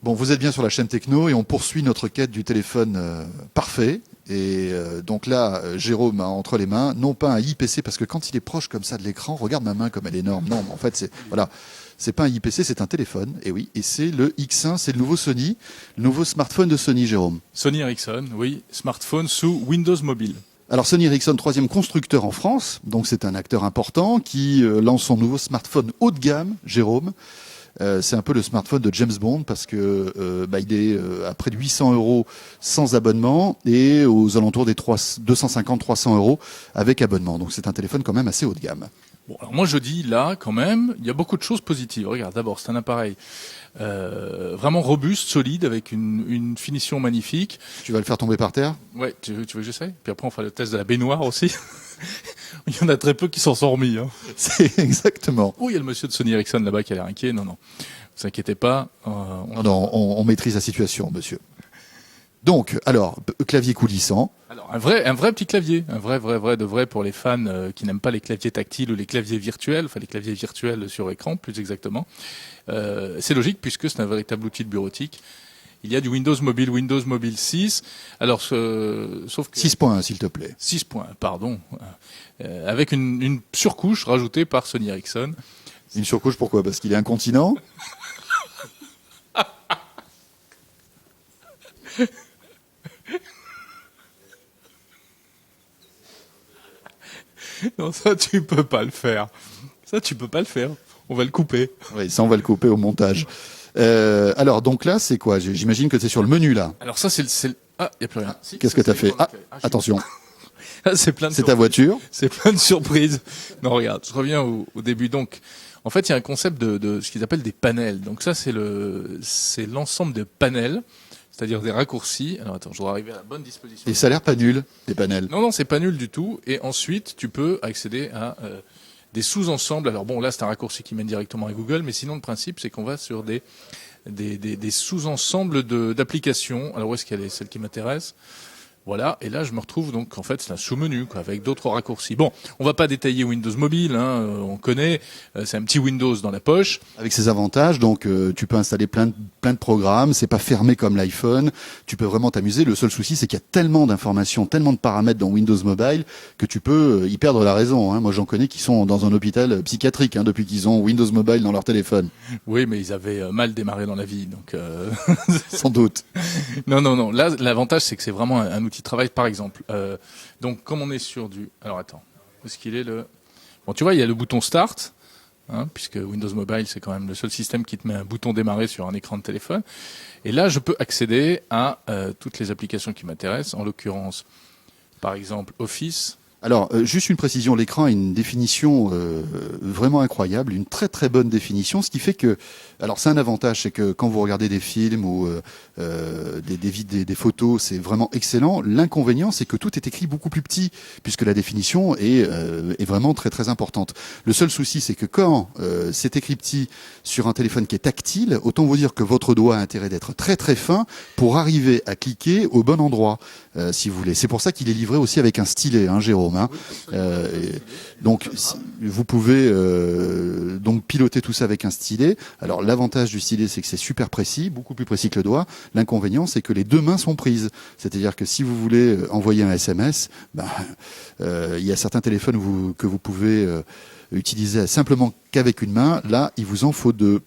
Bon, vous êtes bien sur la chaîne Techno et on poursuit notre quête du téléphone parfait. Et donc là, Jérôme a entre les mains, non pas un IPC, parce que quand il est proche comme ça de l'écran, regarde ma main comme elle est énorme. Non, mais en fait, c'est pas un IPC, c'est un téléphone. Et oui, et c'est le X1, c'est le nouveau Sony, le nouveau smartphone de Sony, Jérôme. Sony Ericsson, oui, smartphone sous Windows Mobile. Alors Sony Ericsson, troisième constructeur en France, donc c'est un acteur important qui lance son nouveau smartphone haut de gamme, Jérôme. C'est un peu le smartphone de James Bond parce que il est à près de 800 € sans abonnement et aux alentours des 250-300 € avec abonnement. Donc c'est un téléphone quand même assez haut de gamme. Bon, alors moi je dis là quand même, il y a beaucoup de choses positives. Regarde, d'abord c'est un appareil vraiment robuste, solide, avec une finition magnifique. Tu vas le faire tomber par terre? Ouais, tu veux que j'essaye? Puis après on fera le test de la baignoire aussi. Il y en a très peu qui s'en sont remis. Hein. C'est exactement. Oh, il y a le monsieur de Sony Ericsson là-bas qui a l'air inquiet. Non, vous inquiétez pas. On maîtrise la situation, monsieur. Donc, alors, clavier coulissant. Alors, un vrai petit clavier. Un vrai pour les fans qui n'aiment pas les claviers tactiles ou les claviers virtuels. Enfin, les claviers virtuels sur écran, plus exactement. C'est logique puisque c'est un véritable outil de bureautique. Il y a du Windows Mobile 6. Alors, sauf que 6.1, s'il te plaît. 6.1, pardon. Avec une surcouche rajoutée par Sony Ericsson. Une surcouche, pourquoi? Parce qu'il est incontinent? Non, ça, tu peux pas le faire. On va le couper. Oui, ça, on va le couper au montage. Alors, donc là, c'est quoi? J'imagine que c'est sur le menu, là. Alors ça, c'est le... Ah, il n'y a plus rien. Qu'est-ce que tu as fait? Ah, attention. C'est ta voiture. C'est plein de surprises. Non, regarde, je reviens au début. Donc, en fait, il y a un concept de ce qu'ils appellent des panels. Donc ça, c'est l'ensemble de panels, c'est-à-dire des raccourcis. Alors attends, je dois arriver à la bonne disposition. Et ça a l'air pas nul, des panels. Non, c'est pas nul du tout. Et ensuite, tu peux accéder à des sous-ensembles. Alors bon, là, c'est un raccourci qui mène directement à Google, mais sinon, le principe, c'est qu'on va sur des sous-ensembles d'applications. Alors où est-ce qu'elle est, celle qui m'intéresse? Voilà, et là je me retrouve donc en fait c'est un sous-menu quoi, avec d'autres raccourcis. Bon, on va pas détailler Windows Mobile, hein, on connaît, c'est un petit Windows dans la poche. Avec ses avantages, donc tu peux installer plein de programmes, c'est pas fermé comme l'iPhone, tu peux vraiment t'amuser. Le seul souci c'est qu'il y a tellement d'informations, tellement de paramètres dans Windows Mobile que tu peux y perdre la raison. Hein. Moi j'en connais qui sont dans un hôpital psychiatrique hein, depuis qu'ils ont Windows Mobile dans leur téléphone. Oui, mais ils avaient mal démarré dans la vie, donc... Sans doute. Non, là l'avantage c'est que c'est vraiment un outil de travail par exemple. Donc comme on est sur du... Alors attends, où est-ce qu'il est le... Bon tu vois, il y a le bouton Start, hein, puisque Windows Mobile c'est quand même le seul système qui te met un bouton démarrer sur un écran de téléphone. Et là je peux accéder à toutes les applications qui m'intéressent, en l'occurrence par exemple Office. Alors, juste une précision, l'écran a une définition vraiment incroyable, une très très bonne définition, ce qui fait que, alors c'est un avantage, c'est que quand vous regardez des films ou des photos, c'est vraiment excellent. L'inconvénient, c'est que tout est écrit beaucoup plus petit, puisque la définition est vraiment très très importante. Le seul souci, c'est que quand c'est écrit petit sur un téléphone qui est tactile, autant vous dire que votre doigt a intérêt d'être très très fin pour arriver à cliquer au bon endroit, si vous voulez. C'est pour ça qu'il est livré aussi avec un stylet, hein, Jérôme. Hein. Donc vous pouvez donc piloter tout ça avec un stylet. Alors l'avantage du stylet c'est que c'est super précis, beaucoup plus précis que le doigt. L'inconvénient c'est que les deux mains sont prises. C'est-à-dire que si vous voulez envoyer un SMS, il y a certains téléphones que vous pouvez utiliser simplement qu'avec une main. Là il vous en faut deux.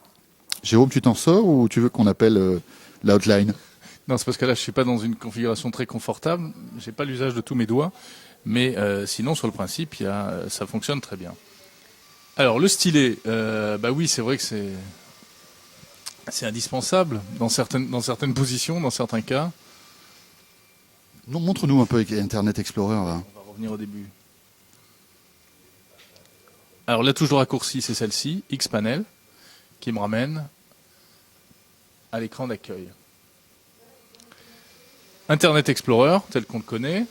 Jérôme, tu t'en sors ou tu veux qu'on appelle l'outline? Non, c'est parce que là je suis pas dans une configuration très confortable. J'ai pas l'usage de tous mes doigts. Mais sinon, sur le principe, ça fonctionne très bien. Alors, le stylet, oui, c'est vrai que c'est indispensable dans certaines positions, dans certains cas. Non, montre-nous un peu avec Internet Explorer. Là. On va revenir au début. Alors, la touche de raccourci, c'est celle-ci, Xpanel, qui me ramène à l'écran d'accueil. Internet Explorer, tel qu'on le connaît.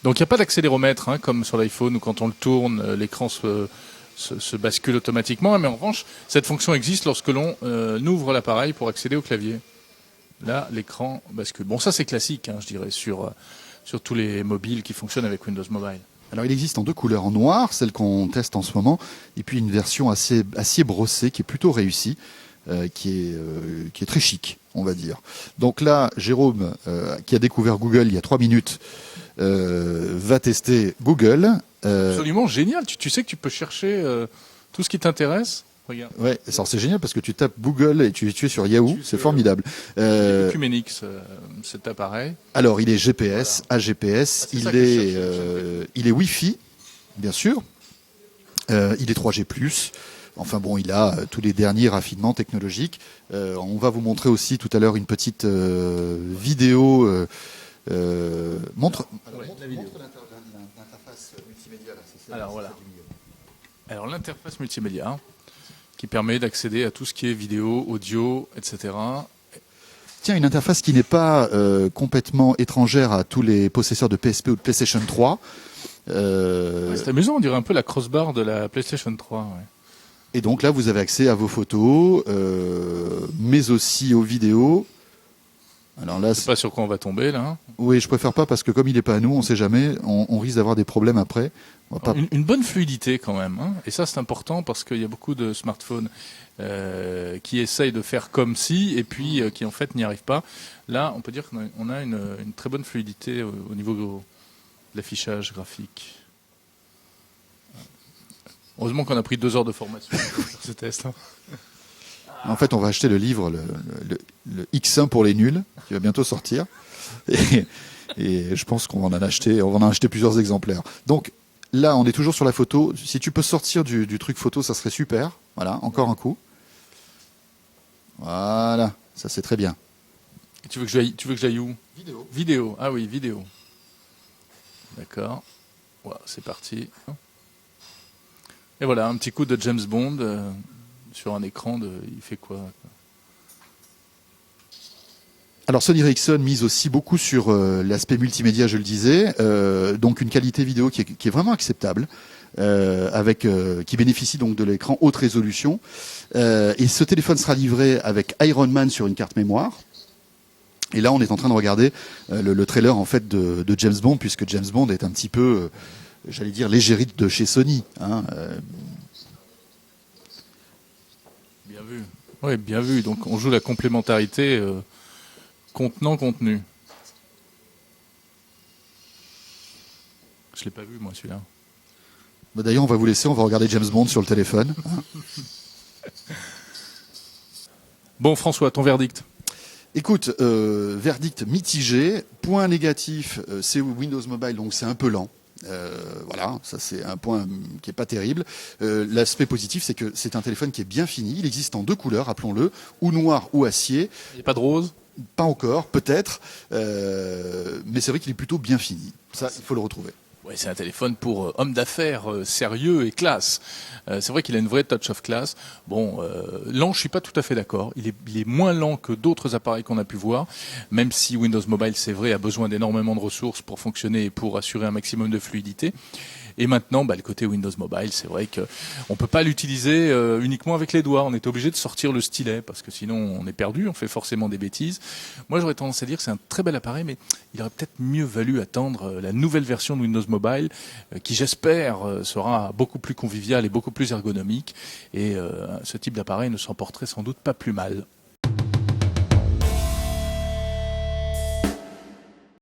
Donc il n'y a pas d'accéléromètre hein, comme sur l'iPhone où quand on le tourne, l'écran se bascule automatiquement. Mais en revanche, cette fonction existe lorsque l'on ouvre l'appareil pour accéder au clavier. Là, l'écran bascule. Bon, ça c'est classique, hein, je dirais, sur tous les mobiles qui fonctionnent avec Windows Mobile. Alors il existe en 2 couleurs, en noir, celle qu'on teste en ce moment, et puis une version acier brossé qui est plutôt réussie, qui est très chic, on va dire. Donc là, Jérôme, qui a découvert Google il y a 3 minutes, va tester Google. Absolument génial. Tu sais que tu peux chercher tout ce qui t'intéresse. Regarde. Ouais, c'est génial parce que tu tapes Google et tu es sur Yahoo, c'est formidable. Ecumenix, cet appareil. Alors, il est GPS, Voilà. AGPS, C'est ça que je cherchais. il est Wi-Fi, bien sûr. Il est 3G+. Enfin bon, il a tous les derniers raffinements technologiques. On va vous montrer aussi tout à l'heure une petite vidéo. Montre l'interface multimédia. Là, c'est ça, Alors voilà. Alors l'interface multimédia qui permet d'accéder à tout ce qui est vidéo, audio, etc. Tiens, une interface qui n'est pas complètement étrangère à tous les possesseurs de PSP ou de PlayStation 3. C'est amusant, on dirait un peu la crossbar de la PlayStation 3. Ouais. Et donc là, vous avez accès à vos photos, mais aussi aux vidéos. Alors là, Je sais pas sur quoi on va tomber là. oui, je préfère pas parce que comme il n'est pas à nous, on sait jamais, on risque d'avoir des problèmes après. On va pas... Une bonne fluidité quand même. Hein. Et ça, c'est important parce qu'il y a beaucoup de smartphones qui essayent de faire comme si et puis qui en fait n'y arrivent pas. Là, on peut dire qu'on a une très bonne fluidité au niveau de l'affichage graphique. Heureusement qu'on a pris 2 heures de formation sur ce test. Hein. En fait, on va acheter le livre, le X1 pour les nuls, qui va bientôt sortir. Et je pense qu'on va en acheter plusieurs exemplaires. Donc là, on est toujours sur la photo. Si tu peux sortir du truc photo, ça serait super. Voilà, encore un coup. Voilà, ça c'est très bien. Et tu veux que j'aille où? Vidéo. Ah oui, vidéo. D'accord. Voilà, c'est parti. Et voilà, un petit coup de James Bond sur un écran. Il fait quoi? Alors Sony Ericsson mise aussi beaucoup sur l'aspect multimédia, je le disais, donc une qualité vidéo qui est vraiment acceptable, qui bénéficie donc de l'écran haute résolution. Et ce téléphone sera livré avec Iron Man sur une carte mémoire. Et là, on est en train de regarder le trailer en fait de James Bond, puisque James Bond est un petit peu, j'allais dire, l'égérie de chez Sony. Hein, Bien vu. Oui, bien vu. Donc on joue la complémentarité contenant-contenu. Je l'ai pas vu moi celui-là. D'ailleurs, on va vous laisser, on va regarder James Bond sur le téléphone. Hein. Bon François, ton verdict? Écoute, verdict mitigé. Point négatif, c'est Windows Mobile, donc c'est un peu lent. Voilà, ça c'est un point qui est pas terrible. L'aspect positif, c'est que c'est un téléphone qui est bien fini. Il existe en 2 couleurs, rappelons-le, ou noir ou acier. Il n'y a pas de rose? Pas encore, peut-être, mais c'est vrai qu'il est plutôt bien fini. Ça, il faut le retrouver. Ouais, c'est un téléphone pour homme d'affaires sérieux et classe. C'est vrai qu'il a une vraie touch of class. Bon, lent, je suis pas tout à fait d'accord. Il est moins lent que d'autres appareils qu'on a pu voir, même si Windows Mobile, c'est vrai, a besoin d'énormément de ressources pour fonctionner et pour assurer un maximum de fluidité. Et maintenant, le côté Windows Mobile, c'est vrai que on peut pas l'utiliser uniquement avec les doigts. On est obligé de sortir le stylet parce que sinon on est perdu. On fait forcément des bêtises. Moi, j'aurais tendance à dire que c'est un très bel appareil, mais il aurait peut-être mieux valu attendre la nouvelle version de Windows Mobile, qui j'espère sera beaucoup plus conviviale et beaucoup plus ergonomique. Et ce type d'appareil ne s'en porterait sans doute pas plus mal.